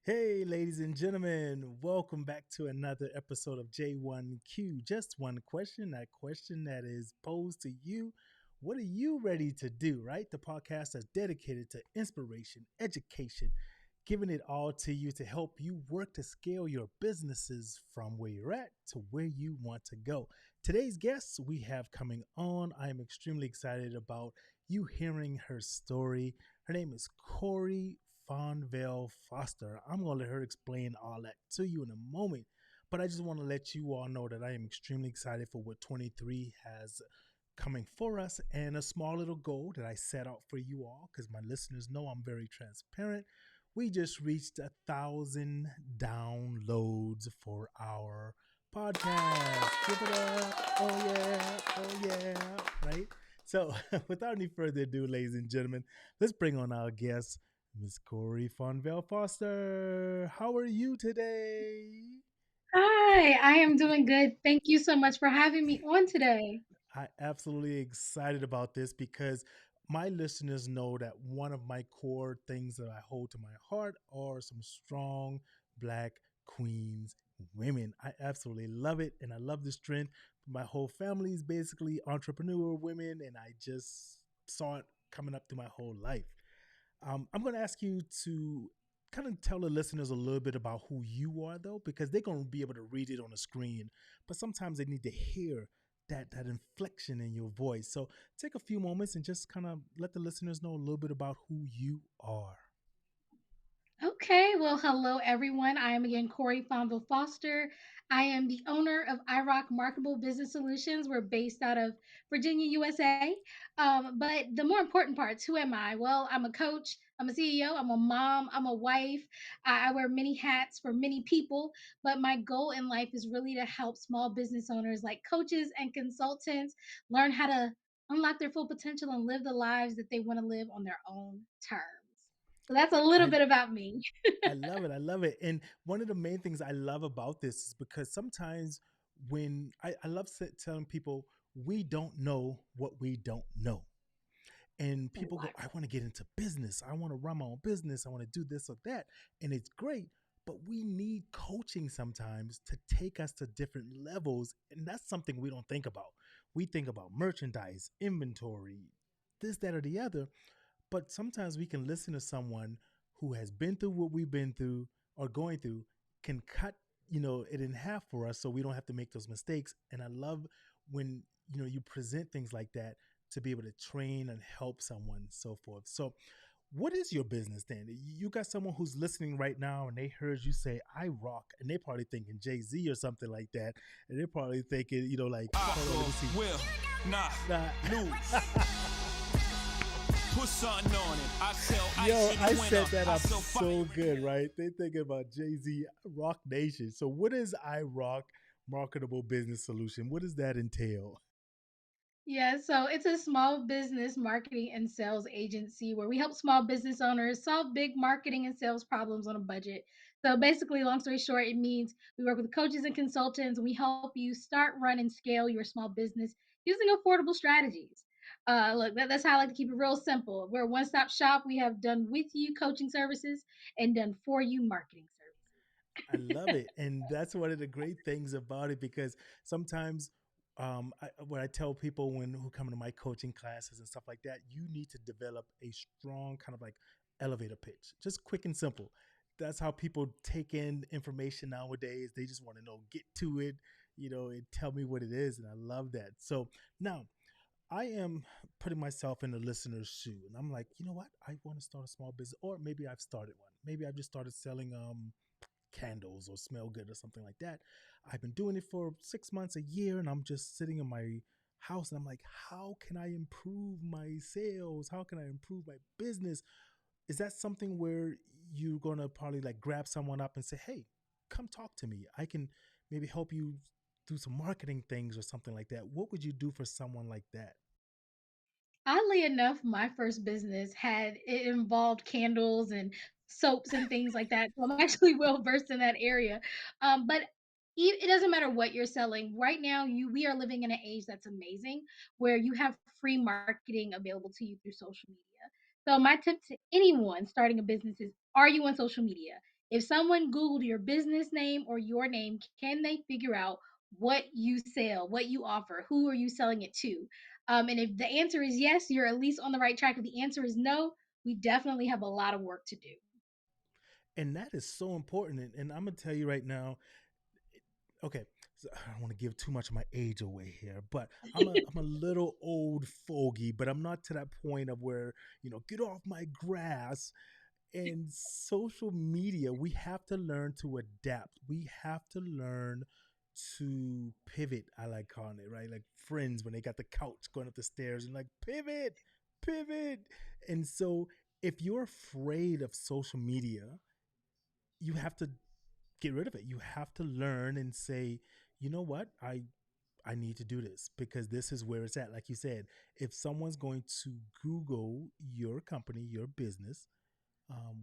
Hey, ladies and gentlemen, welcome back to another episode of J1Q. Just one question, that question that is posed to you. What are you ready to do, right? The podcast is dedicated to inspiration, education, giving it all to you to help you work to scale your businesses from where you're at to where you want to go. Today's guests we have coming on, I am extremely excited about you hearing her story. Her name is Cori Fonville-Foster. I'm going to let her explain all that to you in a moment. But I just want to let you all know that I am extremely excited for what 23 has coming for us and a small little goal that I set out for you all because my listeners know I'm very transparent. We just reached 1,000 downloads for our podcast. Give it up. Oh, yeah. Oh, yeah. Right? So, without any further ado, ladies and gentlemen, let's bring on our guest, Miss Cori Fonville-Foster. How are you today? Hi, I am doing good. Thank you so much for having me on today. I absolutely excited about this because my listeners know that one of my core things that I hold to my heart are some strong black queens women. I absolutely love it and I love the strength. My whole family is basically entrepreneur women and I just saw it coming up through my whole life. I'm going to ask you to kind of tell the listeners a little bit about who you are, though, because they're going to be able to read it on the screen, but sometimes they need to hear that inflection in your voice. So take a few moments and just kind of let the listeners know a little bit about who you are. Okay, well, hello everyone. I am again Cori Fonville-Foster. I am the owner of iRock Marketable Business Solutions. We're based out of Virginia, USA. But the more important parts, who am I? Well, I'm a coach, I'm a CEO, I'm a mom, I'm a wife. I wear many hats for many people, but my goal in life is really to help small business owners like coaches and consultants learn how to unlock their full potential and live the lives that they want to live on their own terms. So that's a little I bit about me. I love it. I love it. And one of the main things I love about this is because sometimes when I love telling people we don't know what we don't know. And people go, I want to get into business. I want to run my own business. I want to do this or that. And it's great. But we need coaching sometimes to take us to different levels. And that's something we don't think about. We think about merchandise, inventory, this, that, or the other. But sometimes we can listen to someone who has been through what we've been through or going through, can cut, it in half for us so we don't have to make those mistakes. And I love when, you present things like that to be able to train and help someone, so forth. So what is your business then? You got someone who's listening right now and they heard you say I rock and they're probably thinking Jay-Z or something like that. And they're probably thinking, like, hold on, let me see. Will not Nah. lose. Put something on it. I sell ice Yo, in I the set winter. that I up sell so fire. good, right? They thinking about Jay-Z Rock Nation. So what is I Rock Marketable Business Solution? What does that entail? Yeah, so it's a small business marketing and sales agency where we help small business owners solve big marketing and sales problems on a budget. So basically, long story short, it means we work with coaches and consultants and we help you start, run, and scale your small business using affordable strategies. Look, that's how I like to keep it real simple. We're a one stop shop. We have done with you coaching services and done for you marketing I love it. And that's one of the great things about it because sometimes what I tell people who come into my coaching classes and stuff like that, you need to develop a strong kind of like elevator pitch, just quick and simple. That's how people take in information nowadays. They just want to know, get to it, and tell me what it is. And I love that. So now I am putting myself in the listener's shoe and I'm like, you know what? I want to start a small business, or maybe I've started one. Maybe I've just started selling candles or smell good or something like that. I've been doing it for 6 months, a year, and I'm just sitting in my house and I'm like, how can I improve my sales? How can I improve my business? Is that something where you're gonna probably like grab someone up and say, hey, come talk to me? I can maybe help you do some marketing things or something like that. What would you do for someone like that? Oddly enough, my first business had it involved candles and soaps and things like that. So I'm actually well versed in that area. But it doesn't matter what you're selling. Right now, you we are living in an age that's amazing where you have free marketing available to you through social media. So my tip to anyone starting a business is: are you on social media? If someone Googled your business name or your name, can they figure out what you sell, what you offer, who are you selling it to? And if the answer is yes, you're at least on the right track. If the answer is no, we definitely have a lot of work to do. And that is so important. And I'm gonna tell you right now, okay, so I don't want to give too much of my age away here, but I'm a little old fogey, but I'm not to that point of where, get off my grass. And social media, we have to learn to adapt. We have to learn to pivot. I like calling it, right? Like friends when they got the couch going up the stairs and like pivot, pivot. And so if you're afraid of social media, you have to get rid of it. You have to learn and say, you know what? I need to do this because this is where it's at. Like you said, if someone's going to Google your company, your business,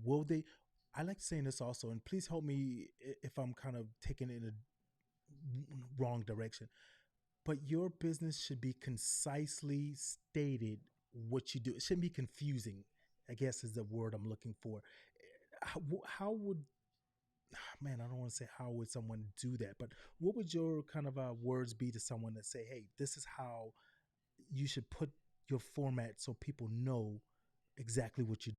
will they? I like saying this also, and please help me if I'm kind of taking it in a wrong direction. But your business should be concisely stated what you do. It shouldn't be confusing, I guess is the word I'm looking for. How would, man, I don't want to say how would someone do that, but what would your kind of words be to someone that say, hey, this is how you should put your format so people know exactly what you do?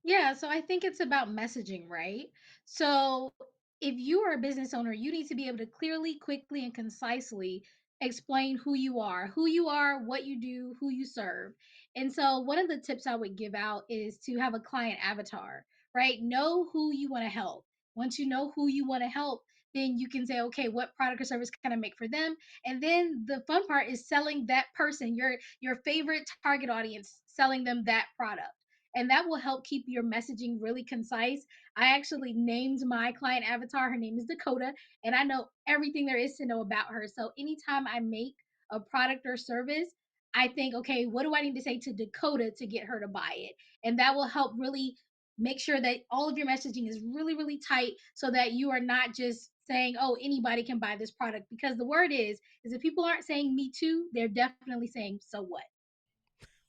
Yeah, so I think it's about messaging, right? So if you are a business owner, you need to be able to clearly, quickly, and concisely explain who you are, what you do, who you serve. And so one of the tips I would give out is to have a client avatar, right? Know who you want to help. Once you know who you want to help, then you can say, okay, what product or service can I make for them? And then the fun part is selling that person, your favorite target audience, selling them that product, and that will help keep your messaging really concise. I actually named my client avatar. Her name is Dakota, and I know everything there is to know about her. So anytime I make a product or service, I think, okay, what do I need to say to Dakota to get her to buy it? And that will help really make sure that all of your messaging is really, really tight so that you are not just saying, oh, anybody can buy this product. Because the word is if people aren't saying me too, they're definitely saying so what.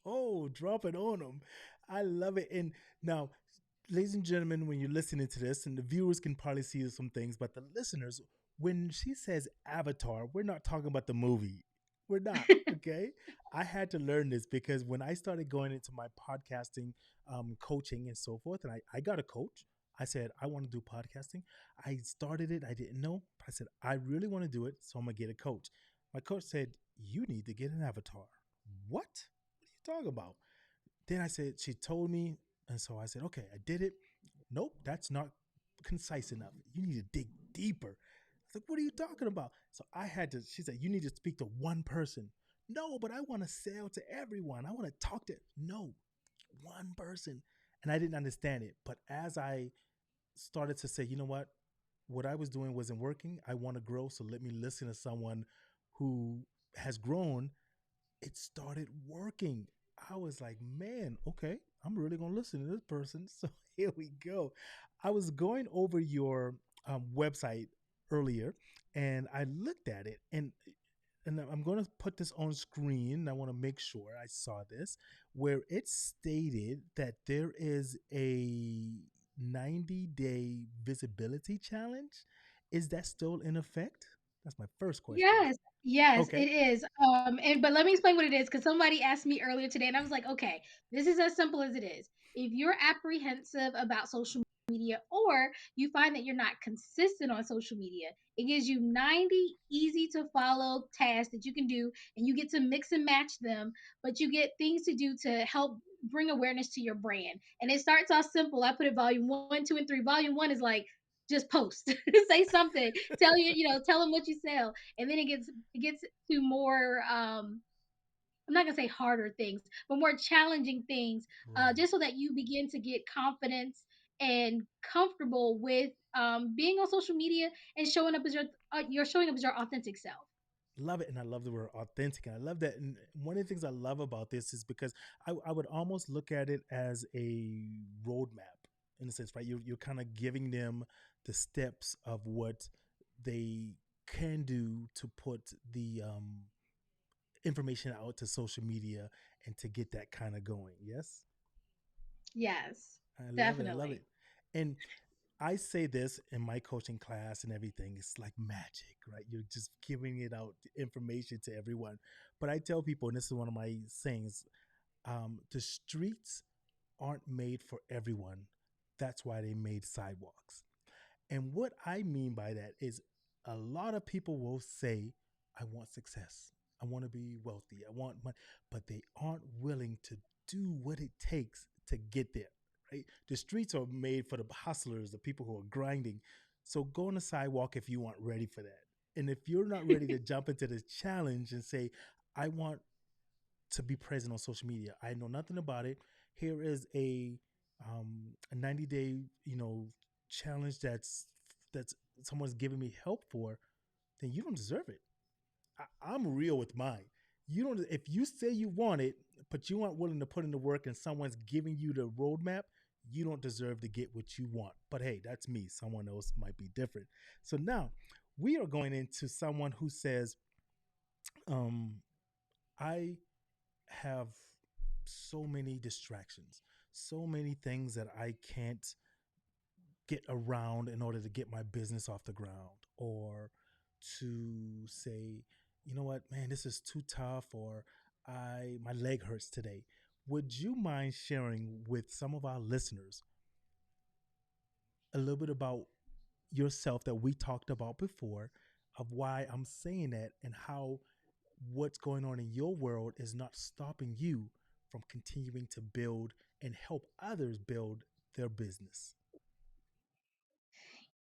Oh, drop it on them. I love it. And now, ladies and gentlemen, when you're listening to this, and the viewers can probably see some things, but the listeners, when she says Avatar, we're not talking about the movie. We're not, okay? I had to learn this because when I started going into my podcasting coaching and so forth, and I got a coach, I said, I want to do podcasting. I started it, I didn't know. I said, I really want to do it, so I'm going to get a coach. My coach said, you need to get an avatar. What? What are you talking about? Then I said, she told me, and so I said, okay, I did it. Nope, that's not concise enough. You need to dig deeper. I was like, what are you talking about? So I had to, she said, you need to speak to one person. No, but I want to sell to everyone. I want to talk to, no, one person. And I didn't understand it. But as I started to say, you know what I was doing wasn't working. I want to grow. So let me listen to someone who has grown. It started working. I was like, man, okay, I'm really gonna listen to this person. So here we go. I was going over your website earlier, and I looked at it, and I'm going to put this on screen. I want to make sure I saw this, where it stated that there is a 90-day visibility challenge. Is that still in effect? That's my first question. Yes, yes, Okay. it is. And but let me explain what it is because somebody asked me earlier today, and I was like, okay, this is as simple as it is. If you're apprehensive about social media, or you find that you're not consistent on social media, it gives you 90 easy to follow tasks that you can do, and you get to mix and match them, but you get things to do to help bring awareness to your brand. And it starts off simple. I put it volume one, two, and three. Volume one is like just post, say something, tell them what you sell, and then it gets to more I'm not gonna say harder things, but more challenging things, Right. just so that you begin to get confidence and comfortable with being on social media and showing up as you're showing up as your authentic self. Love it. And I love the word authentic. And I love that. And one of the things I love about this is because I would almost look at it as a roadmap in a sense, right? You're kind of giving them the steps of what they can do to put the information out to social media and to get that kind of going. Yes. Yes, I love it. I love definitely. it. And I say this in my coaching class and everything. It's like magic, right? You're just giving it out information to everyone. But I tell people, and this is one of my sayings, the streets aren't made for everyone. That's why they made sidewalks. And what I mean by that is a lot of people will say, I want success. I want to be wealthy. I want money, but they aren't willing to do what it takes to get there, right? The streets are made for the hustlers, the people who are grinding. So go on the sidewalk if you aren't ready for that. And if you're not ready to jump into the challenge and say, I want to be present on social media. I know nothing about it. Here is a 90-day, challenge that's someone's giving me help for, then you don't deserve it. I'm real with mine. You don't if you say you want it, but you aren't willing to put in the work and someone's giving you the roadmap, you don't deserve to get what you want. But hey, that's me. Someone else might be different. So now we are going into someone who says, um, I have so many distractions, so many things that I can't get around in order to get my business off the ground, or to say, you know what, man, this is too tough, or I my leg hurts today. Would you mind sharing with some of our listeners a little bit about yourself that we talked about before, of why I'm saying that, and how what's going on in your world is not stopping you from continuing to build and help others build their business?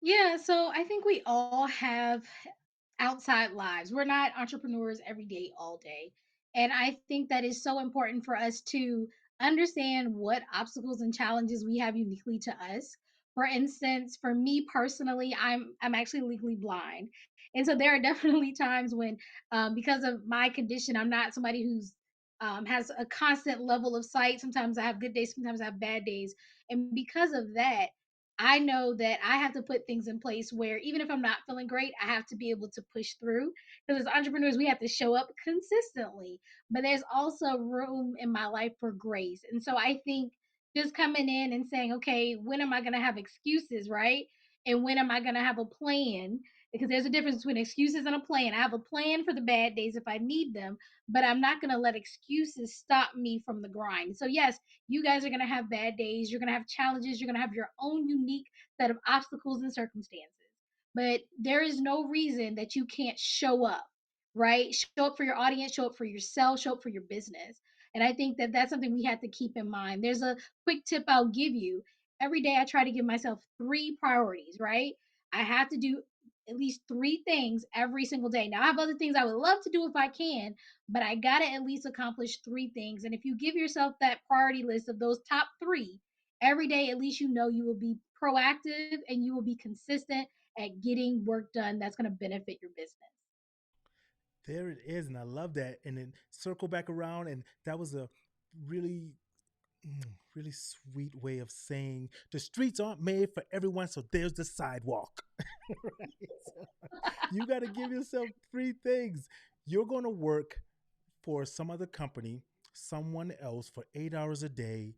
Yeah, so I think we all have outside lives. We're not entrepreneurs every day, all day. And I think that is so important for us to understand what obstacles and challenges we have uniquely to us. For instance, for me personally, I'm actually legally blind, and so there are definitely times when, because of my condition, I'm not somebody who's has a constant level of sight. Sometimes I have good days, sometimes I have bad days, and because of that, I know that I have to put things in place where even if I'm not feeling great, I have to be able to push through. Because as entrepreneurs, we have to show up consistently. But there's also room in my life for grace. And so I think just coming in and saying, okay, when am I going to have excuses, right? And when am I going to have a plan? Because there's a difference between excuses and a plan. I have a plan for the bad days if I need them, but I'm not going to let excuses stop me from the grind. So, yes, you guys are going to have bad days. You're going to have challenges. You're going to have your own unique set of obstacles and circumstances. But there is no reason that you can't show up, right? Show up for your audience, show up for yourself, show up for your business. And I think that that's something we have to keep in mind. There's a quick tip I'll give you. Every day I try to give myself three priorities, right? I have to do at least three things every single day. Now, I have other things I would love to do if I can, but I got to at least accomplish three things. And if you give yourself that priority list of those top three every day, at least you know you will be proactive and you will be consistent at getting work done that's going to benefit your business. There it is, and I love that. And then circle back around, and that was a really really sweet way of saying the streets aren't made for everyone, so there's the sidewalk. Right? So you got to give yourself three things. You're going to work for some other company, someone else, for 8 hours a day,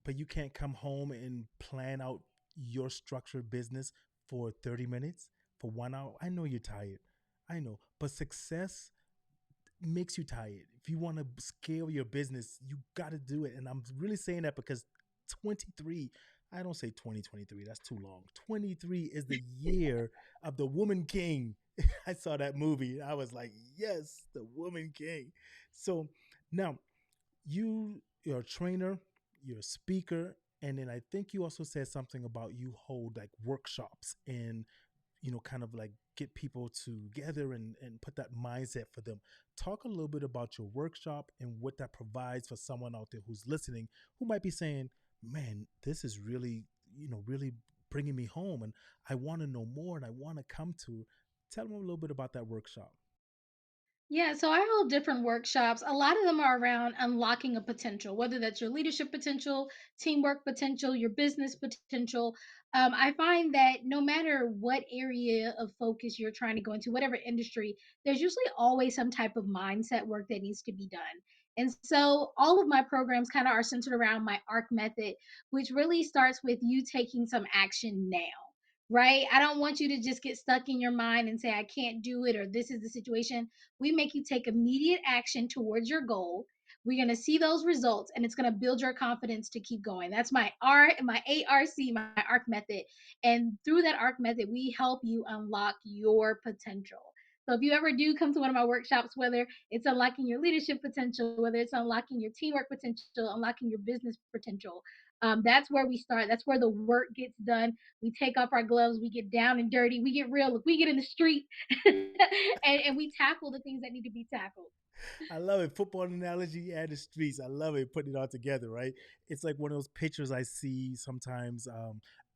but you can't come home and plan out your structured business for 30 minutes, for 1 hour. I know you're tired. I know. But success makes you tired. If you want to scale your business, you got to do it. And I'm really saying that because 23, I don't say 2023, that's too long. 23 is the year of the woman king. I saw that movie. I was like, yes, the woman king. So now you're a trainer, you're a speaker, and then I think you also said something about you hold like workshops and kind of like get people together and put that mindset for them. Talk a little bit about your workshop and what that provides for someone out there who's listening, who might be saying, man, this is really, really bringing me home, and I want to know more and I want to come to. Tell them a little bit about that workshop. Yeah, so I hold different workshops. A lot of them are around unlocking a potential, whether that's your leadership potential, teamwork potential, your business potential. I find that no matter what area of focus you're trying to go into, whatever industry, there's usually always some type of mindset work that needs to be done. And so all of my programs kind of are centered around my ARC method, which really starts with you taking some action now. Right? I don't want you to just get stuck in your mind and say, I can't do it, or this is the situation. We make you take immediate action towards your goal. We're going to see those results, and it's going to build your confidence to keep going. That's my ARC, my ARC method. And through that ARC method, we help you unlock your potential. So if you ever do come to one of my workshops, whether it's unlocking your leadership potential, whether it's unlocking your teamwork potential, unlocking your business potential, that's where we start. That's where the work gets done. We take off our gloves, we get down and dirty, we get real, we get in the street, and we tackle the things that need to be tackled. I love it. Football analogy and the streets. I love it. Putting it all together, right? It's like one of those pictures I see sometimes.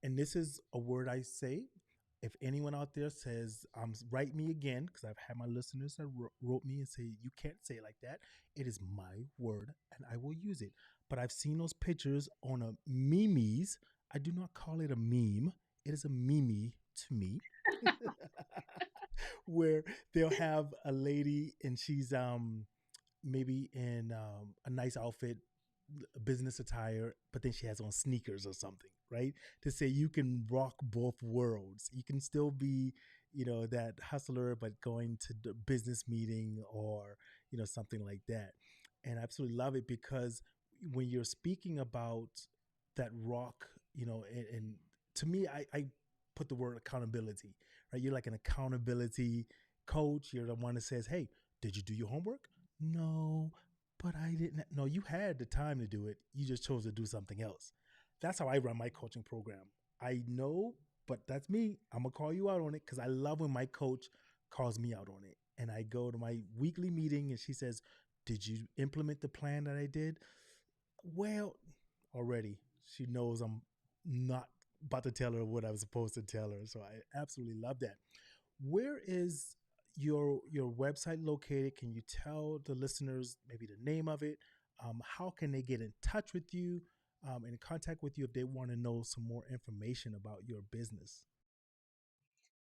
And this is a word I say. If anyone out there says, write me again, because I've had my listeners that wrote me and say, you can't say it like that. It is my word and I will use it. But I've seen those pictures on a memes. I do not call it a meme. It is a meme to me. Where they'll have a lady and she's maybe in a nice outfit, business attire, but then she has on sneakers or something, right? To say you can rock both worlds. You can still be, that hustler, but going to the business meeting or, something like that. And I absolutely love it because when you're speaking about that rock, and to me, I put the word accountability, right? You're like an accountability coach. You're the one that says, hey, did you do your homework? No, but I didn't. No, you had the time to do it. You just chose to do something else. That's how I run my coaching program. I know, but that's me. I'm going to call you out on it because I love when my coach calls me out on it. And I go to my weekly meeting and she says, did you implement the plan that I did? Well, already she knows I'm not about to tell her what I was supposed to tell her. So I absolutely love that. Where is your website located? Can you tell the listeners maybe the name of it? How can they get in touch with you, in contact with you if they want to know some more information about your business?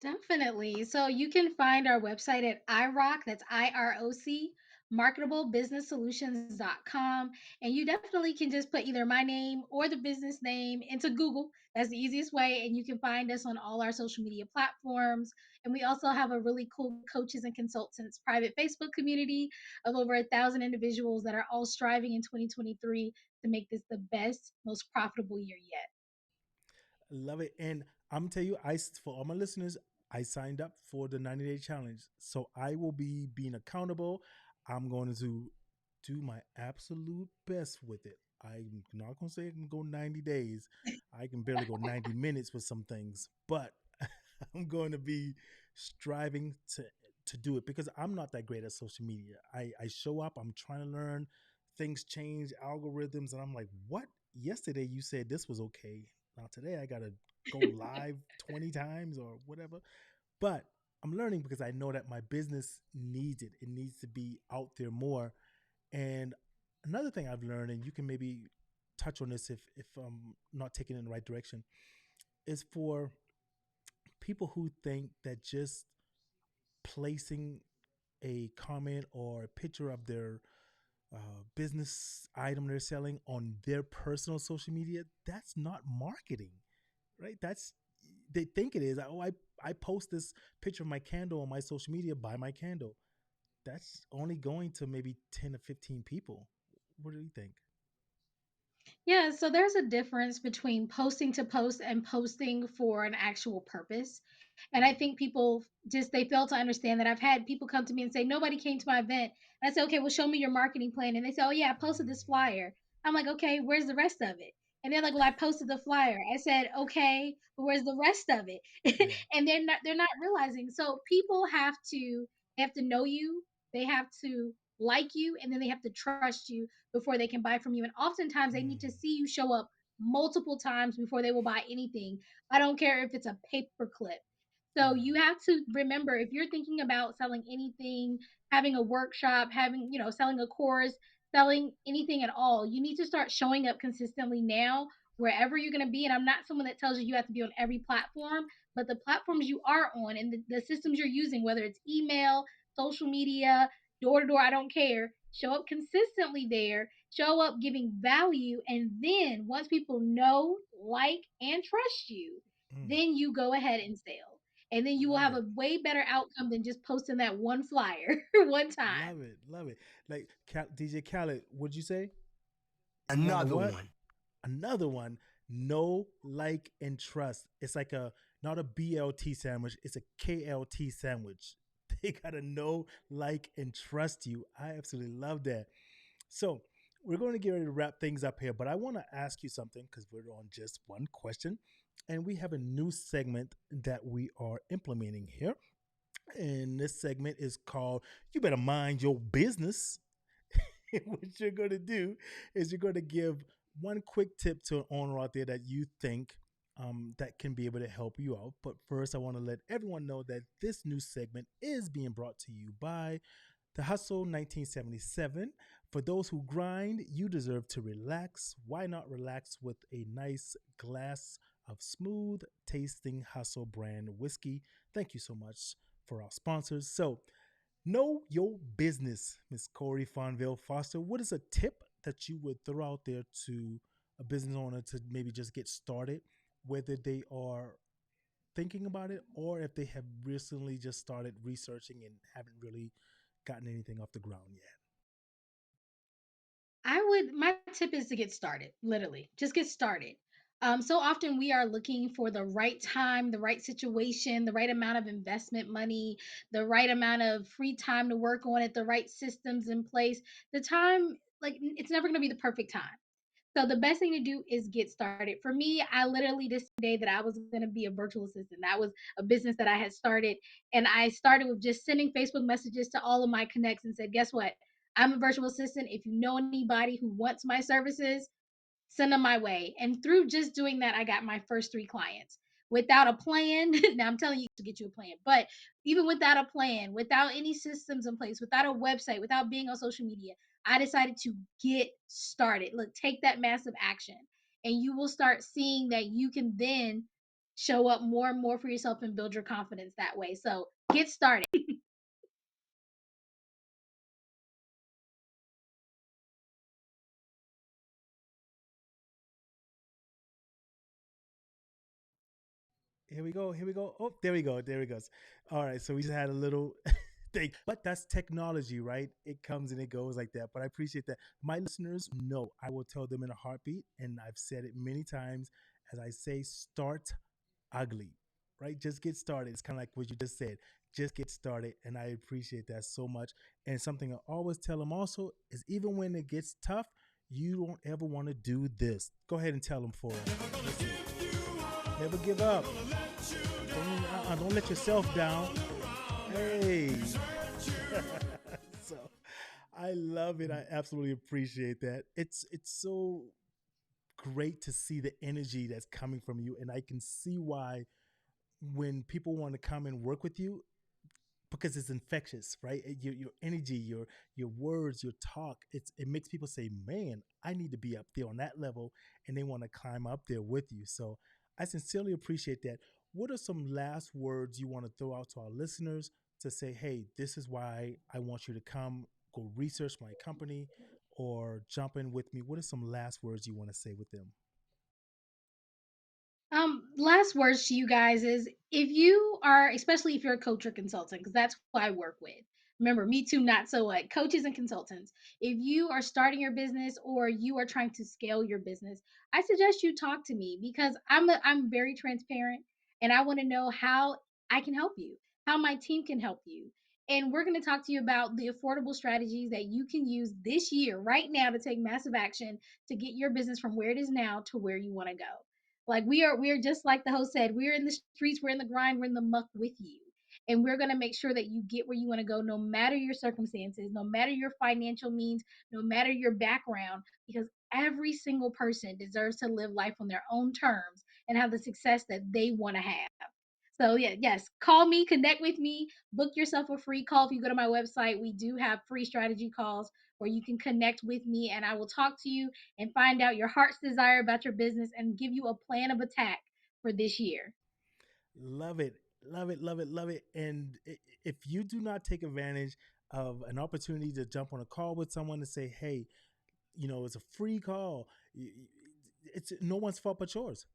Definitely. So you can find our website at IROC, that's IROC, marketablebusinesssolutions.com. And you definitely can just put either my name or the business name into Google. That's the easiest way. And you can find us on all our social media platforms. And we also have a really cool coaches and consultants private Facebook community of over 1,000 individuals that are all striving in 2023 to make this the best, most profitable year yet. Love it. And I'm tell you, for all my listeners, I signed up for the 90-day challenge. So I will be being accountable. I'm going to do my absolute best with it. I'm not going to say I can go 90 days. I can barely go 90 minutes with some things, but I'm going to be striving to do it because I'm not that great at social media. I show up, I'm trying to learn, things change, algorithms, and I'm like, what? Yesterday you said this was okay. Now today I gotta go live 20 times or whatever. But I'm learning because I know that my business needs it. It needs to be out there more. And another thing I've learned, and you can maybe touch on this if I'm not taking it in the right direction, is for people who think that just placing a comment or a picture of their business item they're selling on their personal social media, that's not marketing, right? That's they think it is. Oh, I post this picture of my candle on my social media, buy my candle. That's only going to maybe 10 or 15 people. What do you think? Yeah, so there's a difference between posting to post and posting for an actual purpose. And I think people just they fail to understand that. I've had people come to me and say, nobody came to my event. And I say, okay, well, show me your marketing plan. And they say, oh yeah, I posted this flyer. I'm like, okay, where's the rest of it? And they're like, well, I posted the flyer. I said, okay, but where's the rest of it? Yeah. And they're not realizing. So people have to know you, they have to like you, and then they have to trust you before they can buy from you. And oftentimes they need to Mm, see you show up multiple times before they will buy anything. I don't care if it's a paper clip. So yeah. you have to remember, if you're thinking about selling anything, having a workshop, selling a course, selling anything at all, you need to start showing up consistently now wherever you're going to be. And I'm not someone that tells you have to be on every platform, but the platforms you are on and the systems you're using, whether it's email, social media, door to door, I don't care. show up consistently there, show up giving value, and then once people know, like, and trust you, Mm, then you go ahead and sell. And then you will love have it. a way better outcome than just posting that one flyer one time. Love it. Love it. Like DJ Khaled, would you say? You want to Another what? one. Another one. Know, like, and trust. It's like a not a BLT sandwich. It's a KLT sandwich. They gotta know, like, and trust you. I absolutely love that. So we're going to get ready to wrap things up here, but I want to ask you something because we're on just one question, and we have a new segment that we are implementing here. And this segment is called "You Better Mind Your Business." What you're going to do is you're going to give one quick tip to an owner out there that you think that can be able to help you out. But first, I want to let everyone know that this new segment is being brought to you by The Hustle 1977. For those who grind, you deserve to relax. Why not relax with a nice glass of smooth tasting Hustle brand whiskey? Thank you so much for our sponsors. So, know your business, Miss Cori Fonville-Foster. What is a tip that you would throw out there to a business owner to maybe just get started, whether they are thinking about it or if they have recently just started researching and haven't really gotten anything off the ground yet? My tip is to get started, literally. Just get started. So often we are looking for the right time, the right situation, the right amount of investment money, the right amount of free time to work on it, the right systems in place. The time, like, it's never going to be the perfect time. So the best thing to do is get started. For me, I literally decided that I was going to be a virtual assistant. That was a business that I had started, and I started with just sending Facebook messages to all of my connects and said, "Guess what? I'm a virtual assistant. If you know anybody who wants my services, send them my way." And through just doing that, I got my first three clients without a plan. Now I'm telling you to get you a plan, but even without a plan, without any systems in place, without a website, without being on social media, I decided to get started. Look, take that massive action, and you will start seeing that you can then show up more and more for yourself and build your confidence that way. So get started. Here we go. Here we go. Oh, there we go. There it goes. All right. So we just had a little thing, but that's technology, right? It comes and it goes like that. But I appreciate that. My listeners know I will tell them in a heartbeat, and I've said it many times. As I say, start ugly, right? Just get started. It's kind of like what you just said. Just get started, and I appreciate that so much. And something I always tell them also is even when it gets tough, you don't ever want to do this. Go ahead and tell them for us. Never give up. Don't let yourself down. Hey. So I love it. I absolutely appreciate that. It's so great to see the energy that's coming from you, and I can see why when people want to come and work with you, because it's infectious, right? Your energy, your words, your talk, it makes people say, "Man, I need to be up there on that level," and they want to climb up there with you. So I sincerely appreciate that. What are some last words you want to throw out to our listeners to say, "Hey, this is why I want you to come, go research my company, or jump in with me"? What are some last words you want to say with them? Last words to you guys is, if you are, especially if you're a coach or consultant, because that's who I work with. Remember, me too, not so what, coaches and consultants. If you are starting your business or you are trying to scale your business, I suggest you talk to me because I'm very transparent and I want to know how I can help you, how my team can help you. And we're going to talk to you about the affordable strategies that you can use this year, right now, to take massive action to get your business from where it is now to where you want to go. Like, we are just like the host said, we're in the streets, we're in the grind, we're in the muck with you. And we're going to make sure that you get where you want to go, no matter your circumstances, no matter your financial means, no matter your background, because every single person deserves to live life on their own terms and have the success that they want to have. So yeah, yes, call me, connect with me, book yourself a free call. If you go to my website, we do have free strategy calls where you can connect with me and I will talk to you and find out your heart's desire about your business and give you a plan of attack for this year. Love it. Love it, love it, love it. And if you do not take advantage of an opportunity to jump on a call with someone and say, hey, it's a free call. It's no one's fault but yours.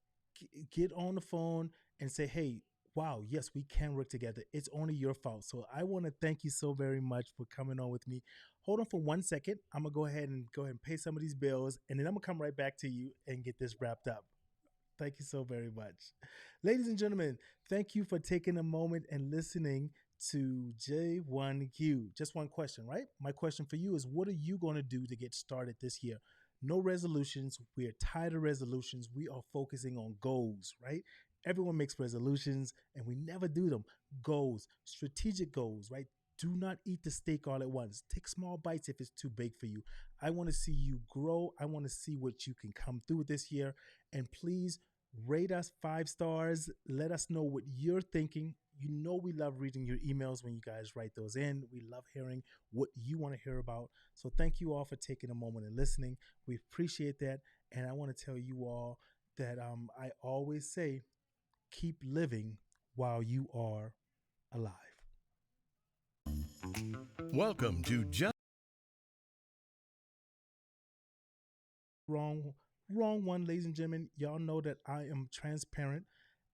Get on the phone and say, hey, wow, yes, we can work together. It's only your fault. So I want to thank you so very much for coming on with me. Hold on for 1 second. I'm going to go ahead and pay some of these bills, and then I'm going to come right back to you and get this wrapped up. Thank you so very much. Ladies and gentlemen, thank you for taking a moment and listening to J1Q. Just one question, right? My question for you is, what are you going to do to get started this year? No resolutions. We're tired of resolutions. We are focusing on goals, right? Everyone makes resolutions and we never do them. Goals, strategic goals, right? Do not eat the steak all at once. Take small bites if it's too big for you. I want to see you grow. I want to see what you can come through this year. And please rate us 5 stars. Let us know what you're thinking. We love reading your emails when you guys write those in. We love hearing what you want to hear about. So thank you all for taking a moment and listening. We appreciate that. And I want to tell you all that I always say, keep living while you are alive. Welcome to Just Wrong one, ladies and gentlemen. Y'all know that I am transparent.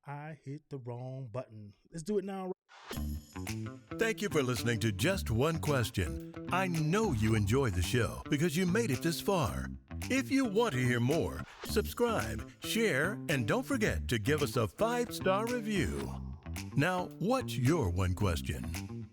I hit the wrong button. Let's do it now. Thank you for listening to Just One Question. I know you enjoy the show because you made it this far. If you want to hear more, subscribe, share, and don't forget to give us a 5-star review. Now, what's your one question?